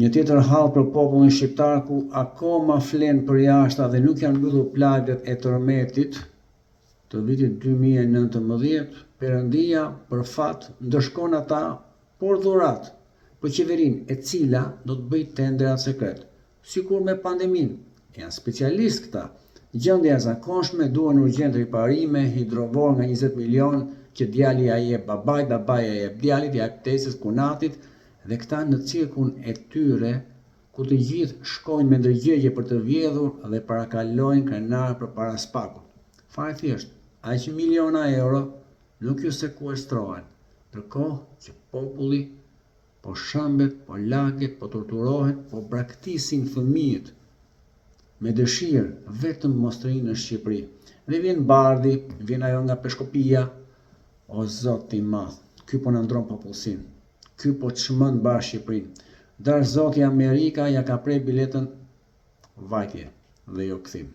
Një tjetër hall për popullin shqiptar ku akoma flen për jashta dhe nuk janë mbyllur plagët e tërmetit të vitit 2019, Perëndia për fat ndërshkon ata por dhurat për qeverinë e cila do të bëjë tendrat sekret. Sikur me pandeminë, janë specialistë këta. Gjendja e jashtëzakonshme, duhen urgjent riparime, hidrovor nga 20 milion që djali ja jep babait, babai ja jep djalit, ja jep tesës, kunatit, dhe këta në cirkun e tyre ku të gjithë shkojnë me ndërgjegje për të vjedhur dhe parakalojnë krenar përpara spakut. Fare thjesht, aq miliona euro nuk ju sekuestrohen, ndërkohë që populli po shëmbet, po laket, po torturohet, po braktisin fëmijët me dëshirë vetëm mos të rinë në Shqipëri. Dhe vjen bardhi, vjen ajo nga Peshkopia, o Zoti i madh, ky po na ndron popullsinë. Ky po çmend bashkë Shqipërinë. Dar Zoti Amerika ja ka prej biletën vajtje dhe jo kthim.